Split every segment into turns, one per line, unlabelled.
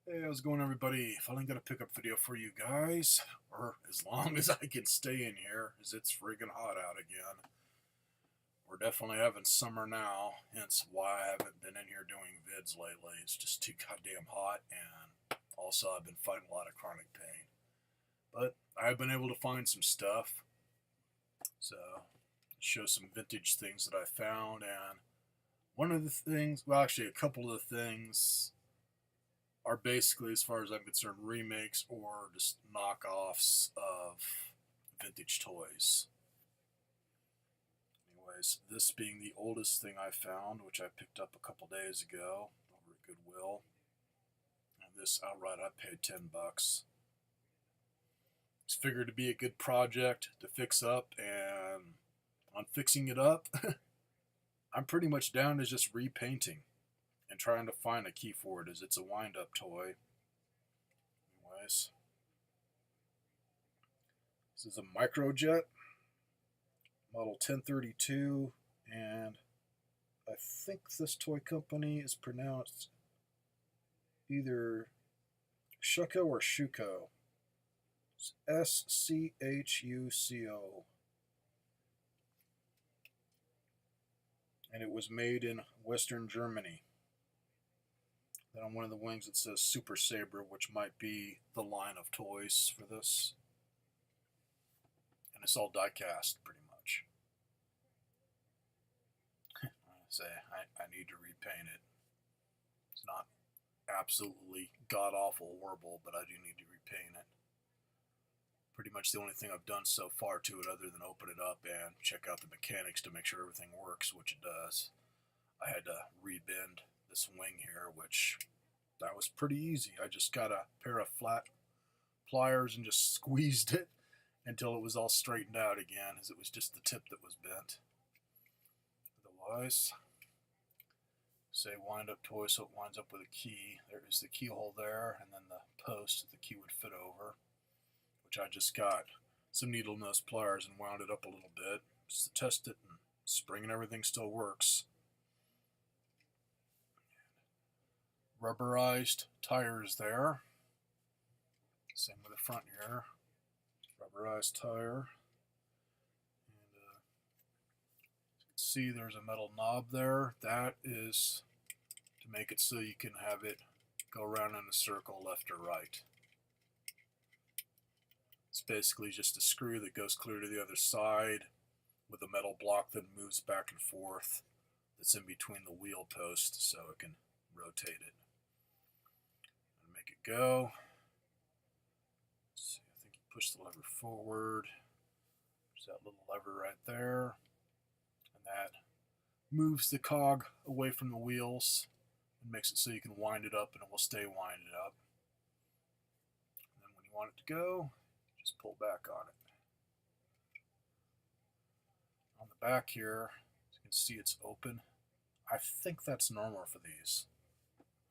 Hey, how's it going, everybody? Finally got a pickup video for you guys, or as long as I can stay in here, as it's friggin' hot out again. We're definitely having summer now, hence why I haven't been in here doing vids lately. It's just too goddamn hot, and also I've been fighting a lot of chronic pain. But I've been able to find some stuff, so show some vintage things that I found, and one of the things, well, actually, a couple of the things are basically, as far as I'm concerned, remakes or just knockoffs of vintage toys. Anyways, this being the oldest thing I found, which I picked up a couple days ago over at Goodwill. And this outright I paid $10. It's figured to be a good project to fix up, and on fixing it up, I'm pretty much down to just repainting and trying to find a key for it, as it's a wind-up toy. Anyways, this is a microjet model 1032, and I think this toy company is pronounced either Shuko or Shuko. It's Schuco. And it was made in Western Germany. Then on one of the wings it says Super Saber, which might be the line of toys for this. And it's all die cast, pretty much. I say I need to repaint it. It's not absolutely god awful horrible, but I do need to repaint it. Pretty much the only thing I've done so far to it, other than open it up and check out the mechanics to make sure everything works, which it does. I had to rebend this wing here, which that was pretty easy. I just got a pair of flat pliers and just squeezed it until it was all straightened out again, as it was just the tip that was bent. Otherwise, say wind up toy, so it winds up with a key. There is the keyhole there, and then the post that the key would fit over, which I just got some needle nose pliers and wound it up a little bit just to test it, and spring and everything still works. Rubberized tires there. Same with the front here. Rubberized tire. And you can see there's a metal knob there. That is to make it so you can have it go around in a circle left or right. It's basically just a screw that goes clear to the other side with a metal block that moves back and forth that's in between the wheel posts so it can rotate it. And make it go. Let's see, I think you push the lever forward. There's that little lever right there. And that moves the cog away from the wheels and makes it so you can wind it up and it will stay winded up. And then when you want it to go, just pull back on it. On the back here, as you can see, it's open. I think that's normal for these.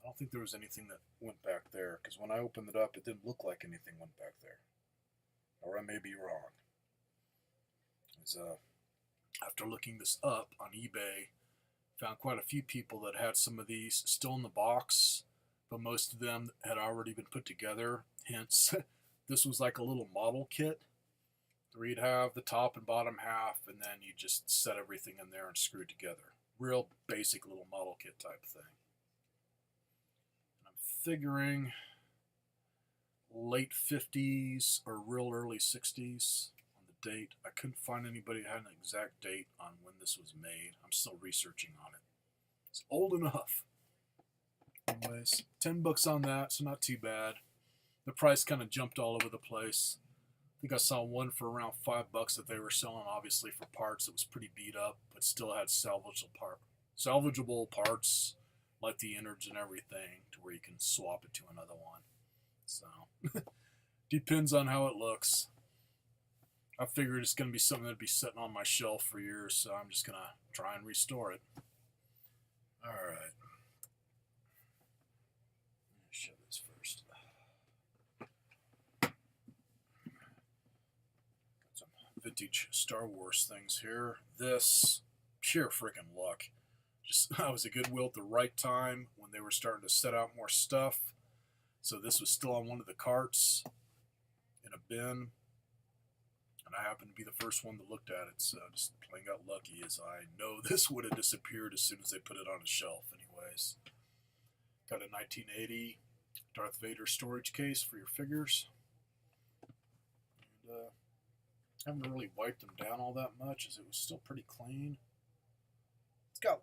I don't think there was anything that went back there, because when I opened it up, it didn't look like anything went back there. Or I may be wrong. After looking this up on eBay, found quite a few people that had some of these still in the box, but most of them had already been put together. Hence, this was like a little model kit where you'd have the top and bottom half, and then you just set everything in there and screw it together. Real basic little model kit type thing. And I'm figuring late 50s or real early 60s on the date. I couldn't find anybody that had an exact date on when this was made. I'm still researching on it. It's old enough. Anyways, $10 on that, so not too bad. The price kind of jumped all over the place. I think I saw one for around $5 that they were selling, obviously for parts that was pretty beat up, but still had salvageable parts like the innards and everything, to where you can swap it to another one. So depends on how it looks. I figured it's going to be something that'd be sitting on my shelf for years, so I'm just going to try and restore it. All right. Show this first. Got some vintage Star Wars things here. This, pure freaking luck. Just I was at Goodwill at the right time when they were starting to set out more stuff. So this was still on one of the carts in a bin, and I happened to be the first one that looked at it, so just plain got lucky, as I know this would have disappeared as soon as they put it on a shelf anyways. Got a 1980 Darth Vader storage case for your figures. And I haven't really wiped them down all that much, as it was still pretty clean. It's got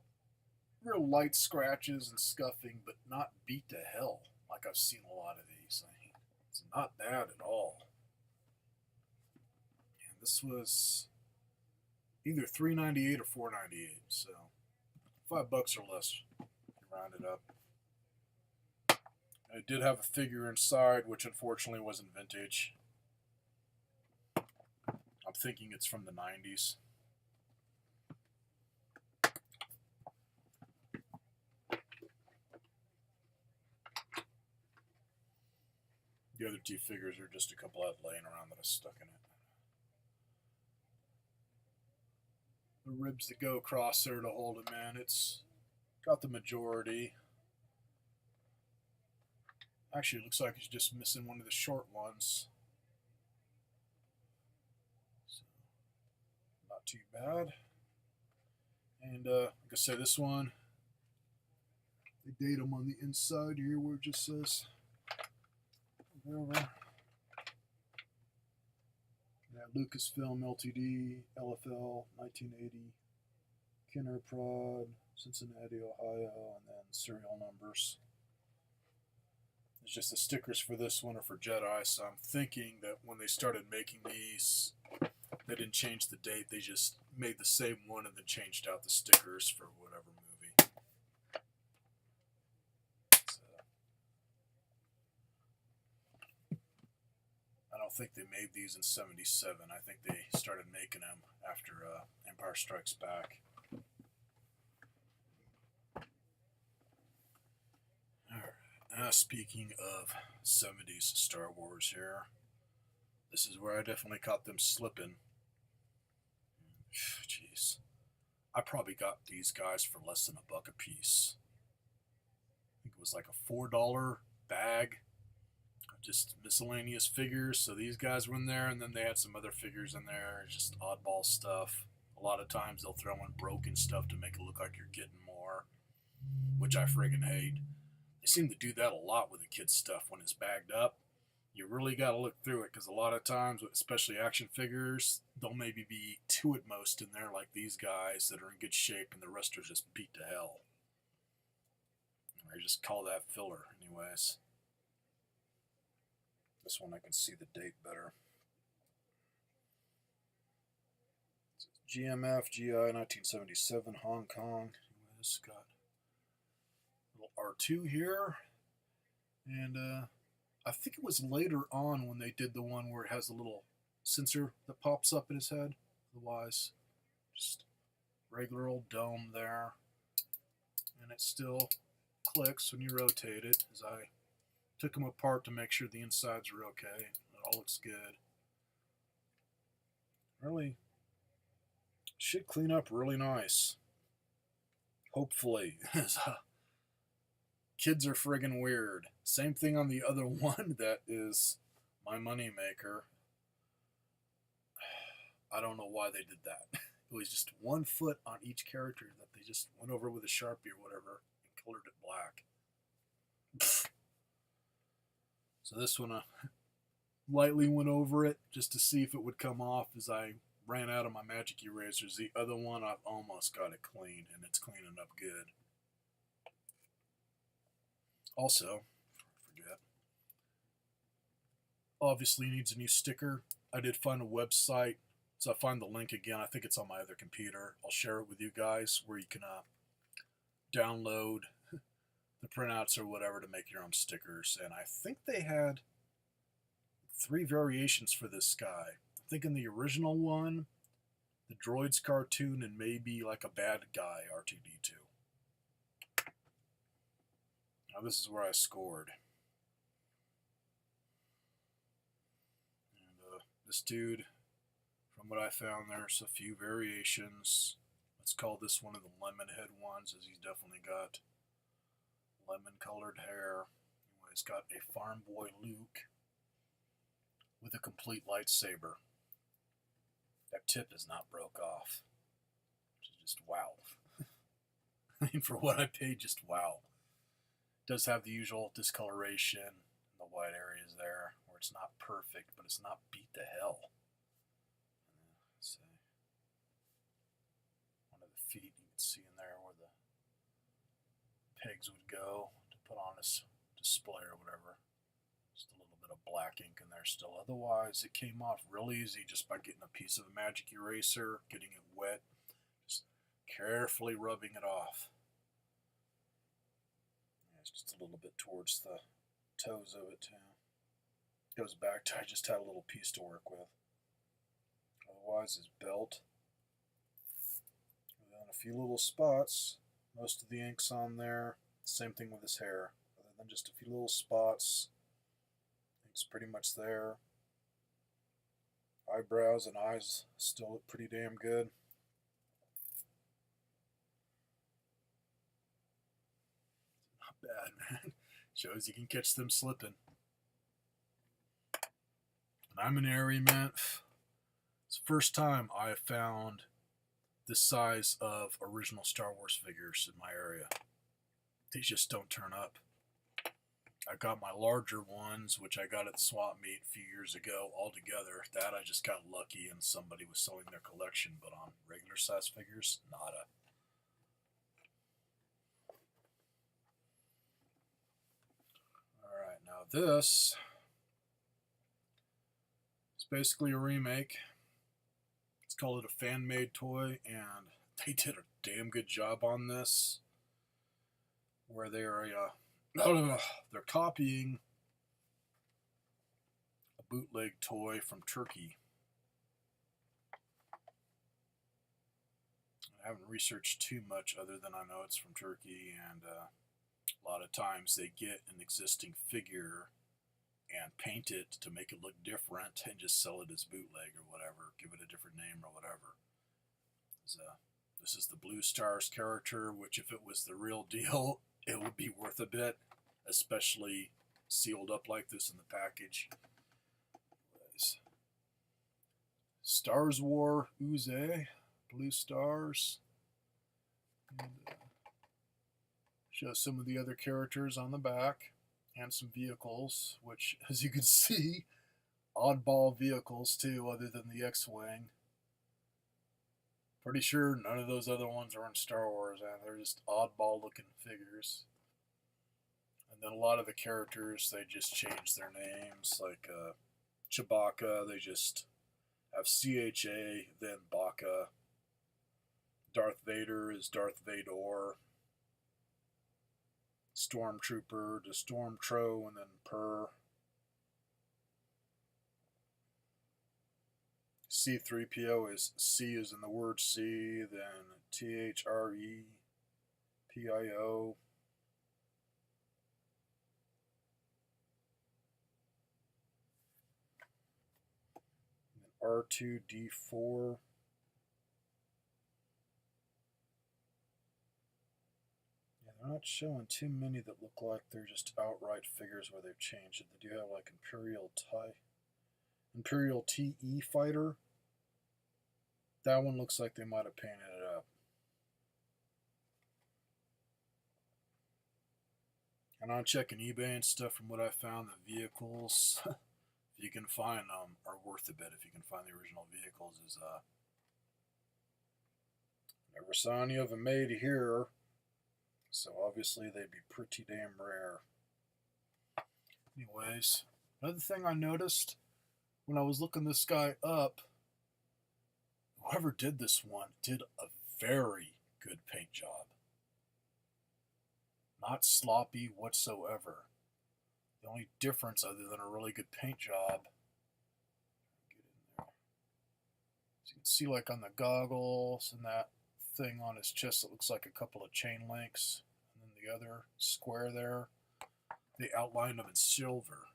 real light scratches and scuffing, but not beat to hell like I've seen a lot of these. I mean, it's not bad at all. And this was either $3.98 or $4.98, so $5 or less, round it up. And it did have a figure inside, which unfortunately wasn't vintage. I'm thinking it's from the 90s. The other two figures are just a couple out laying around that I stuck in it. The ribs that go across there to hold it, man, it's got the majority. Actually, it looks like it's just missing one of the short ones. So, not too bad. And like I said, this one, they date them on the inside here where it just says whatever. Yeah, Lucasfilm Ltd, LFL, 1980, Kenner Prod, Cincinnati, Ohio, and then serial numbers. It's just the stickers for this one are for Jedi, so I'm thinking that when they started making these, they didn't change the date, they just made the same one and then changed out the stickers for whatever movie. So, I don't think they made these in '77. I think they started making them after Empire Strikes Back. Alright, speaking of '70s Star Wars here, this is where I definitely caught them slipping. Jeez. I probably got these guys for less than $1 a piece. I think it was like a $4 bag of just miscellaneous figures. So these guys were in there, and then they had some other figures in there, just oddball stuff. A lot of times they'll throw in broken stuff to make it look like you're getting more, which I friggin' hate. They seem to do that a lot with the kids' stuff when it's bagged up. You really got to look through it, because a lot of times, especially action figures, there'll maybe be 2 at most in there, like these guys that are in good shape, and the rest are just beat to hell. I just call that filler, anyways. This one I can see the date better. GMF GI 1977 Hong Kong. Anyways, got a little R2 here, and I think it was later on when they did the one where it has a little sensor that pops up in his head. Otherwise, just regular old dome there. And it still clicks when you rotate it, as I took them apart to make sure the insides were okay. It all looks good. Really should clean up really nice. Hopefully. Kids are friggin' weird. Same thing on the other one that is my moneymaker. I don't know why they did that. It was just 1 foot on each character that they just went over with a Sharpie or whatever and colored it black. So this one I lightly went over it just to see if it would come off as I ran out of my magic erasers. The other one I've almost got it clean, and it's cleaning up good. Also, forget, obviously needs a new sticker. I did find a website, so I find the link again. I think it's on my other computer. I'll share it with you guys where you can download the printouts or whatever to make your own stickers. And I think they had 3 variations for this guy. I think in the original one, the Droids cartoon, and maybe like a bad guy R2-D2. Now this is where I scored. And this dude, from what I found, there's a few variations. Let's call this one of the lemon head ones, as he's definitely got lemon colored hair. Anyways, it's got a Farm Boy Luke with a complete lightsaber. That tip is not broke off. Which is just wow. I mean, for what I paid, just wow. It does have the usual discoloration in the white areas there, where it's not perfect, but it's not beat to hell. Let's see. One of the feet you can see in there where the pegs would go to put on this display or whatever. Just a little bit of black ink in there still. Otherwise, it came off real easy just by getting a piece of a magic eraser, getting it wet, just carefully rubbing it off. Yeah, it's just a little bit towards the toes of it too. Goes back to I just had a little piece to work with. Otherwise, his belt. And then a few little spots. Most of the ink's on there. Same thing with his hair. Other than just a few little spots. Ink's pretty much there. Eyebrows and eyes still look pretty damn good. Not bad, man. Shows you can catch them slipping. And I'm an Airy, man. It's the first time I have found this size of original Star Wars figures in my area. They just don't turn up. I got my larger ones, which I got at the swap meet a few years ago all together. That I just got lucky and somebody was selling their collection, but on regular size figures, nada. Alright, now this is basically a remake. Let's call it a fan-made toy, and they did a damn good job on this. Where they're they're copying a bootleg toy from Turkey. I haven't researched too much other than I know it's from Turkey, and a lot of times they get an existing figure and paint it to make it look different and just sell it as bootleg or whatever, give it a different name or whatever. This is the Blue Stars character, which if it was the real deal, it would be worth a bit, especially sealed up like this in the package. Stars War Uze, Blue Stars. And, show some of the other characters on the back and some vehicles, which, as you can see, oddball vehicles too, other than the X-Wing. Pretty sure none of those other ones are in Star Wars, and they're just oddball looking figures. And then a lot of the characters, they just change their names, like Chewbacca, they just have CHA, then Baka. Darth Vader is Darth Vador. Stormtrooper to Stormtro, and then Per. C-3PO is C is in the word C, then THREPIO. And then R2D4. Yeah, they're not showing too many that look like they're just outright figures where they've changed it. They do have like Imperial TE Fighter. That one looks like they might have painted it up. And I'm checking eBay and stuff. From what I found, the vehicles, if you can find them, are worth a bit. If you can find the original vehicles, never saw any of them made here, so obviously they'd be pretty damn rare. Anyways, another thing I noticed when I was looking this guy up, whoever did this one did a very good paint job. Not sloppy whatsoever. The only difference, other than a really good paint job, get in there. So you can see, like on the goggles and that thing on his chest, it looks like a couple of chain links, and then the other square there, they outlined them in silver.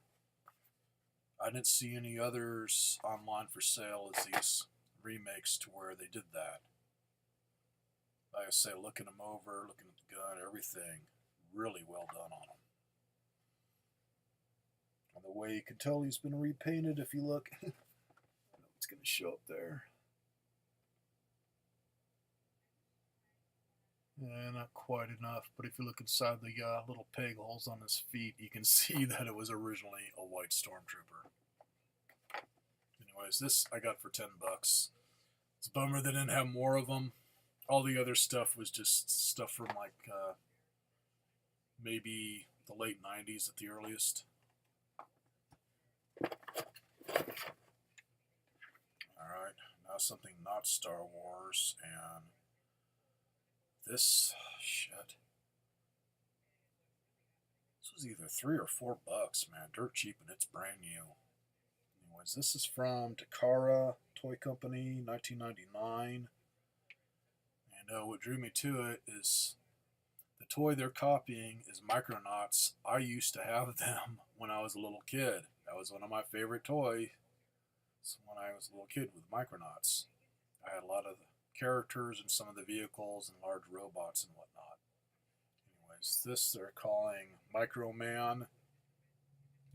I didn't see any others online for sale as these remakes to where they did that. Like I say, looking them over, looking at the gun, everything, really well done on them. way you can tell he's been repainted if you look. It's going to show up there. Not quite enough, but if you look inside the little peg holes on his feet, you can see that it was originally a white Stormtrooper. Anyways, this I got for $10. It's a bummer they didn't have more of them. All the other stuff was just stuff from like maybe the late 90s at the earliest. Alright, now something not Star Wars, and this shit. This was either $3 or $4, man. Dirt cheap, and it's brand new. Anyways, this is from Takara Toy Company, 1999. And what drew me to it is the toy they're copying is Micronauts. I used to have them when I was a little kid. That was one of my favorite toys when I was a little kid with Micronauts. I had a lot of the characters and some of the vehicles and large robots and whatnot. Anyways, this they're calling Microman.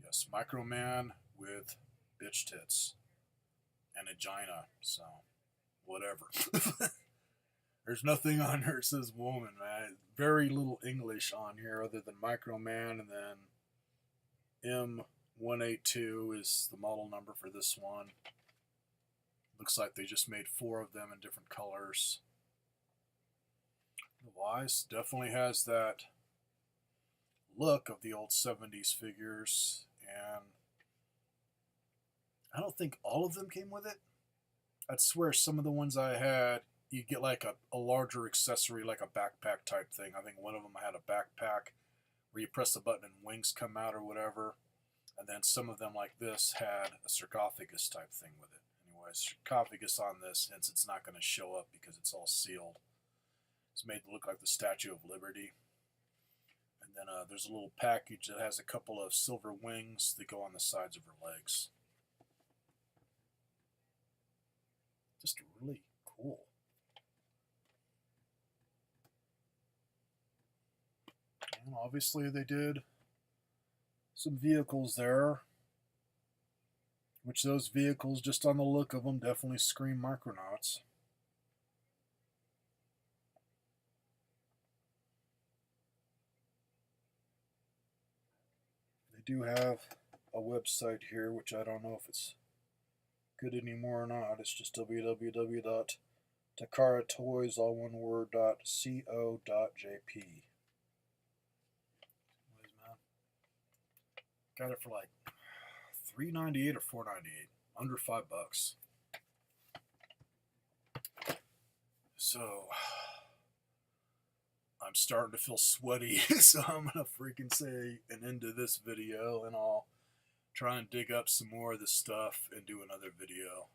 Yes, Microman with bitch tits and a gina. So, whatever. There's nothing on here that says woman, man. Very little English on here other than Microman, and then M182 is the model number for this one. Looks like they just made 4 of them in different colors. The Wise definitely has that look of the old 70s figures, and I don't think all of them came with it. I'd swear some of the ones I had, you get like a larger accessory, like a backpack type thing. I think one of them had a backpack where you press the button and wings come out or whatever. And then some of them like this had a sarcophagus type thing with it. Anyways, sarcophagus on this, hence it's not going to show up because it's all sealed. It's made to look like the Statue of Liberty. And then there's a little package that has a couple of silver wings that go on the sides of her legs. Just really cool. And obviously they did some vehicles there, which those vehicles, just on the look of them, definitely scream Micronauts. They do have a website here, which I don't know if it's good anymore or not. It's just www.takaratoys, all one word, .co.jp. Got it for like $3.98 or $4.98, under $5. So I'm starting to feel sweaty, so I'm gonna freaking say an end to this video, and I'll try and dig up some more of this stuff and do another video.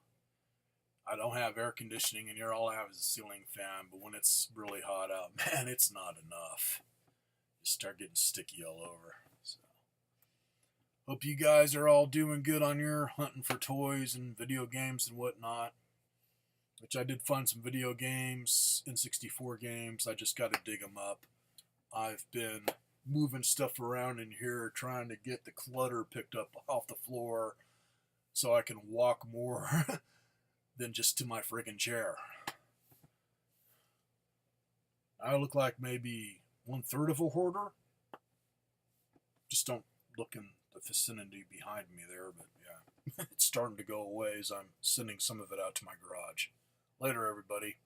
I don't have air conditioning in here. All I have is a ceiling fan, but when it's really hot out, man, it's not enough. You start getting sticky all over. So, hope you guys are all doing good on your hunting for toys and video games and whatnot. Which I did find some video games, N64 games. I just got to dig them up. I've been moving stuff around in here, trying to get the clutter picked up off the floor so I can walk more than just to my friggin' chair. I look like maybe 1/3 of a hoarder. Just don't look in the vicinity behind me there, but yeah. It's starting to go away as I'm sending some of it out to my garage. Later, everybody.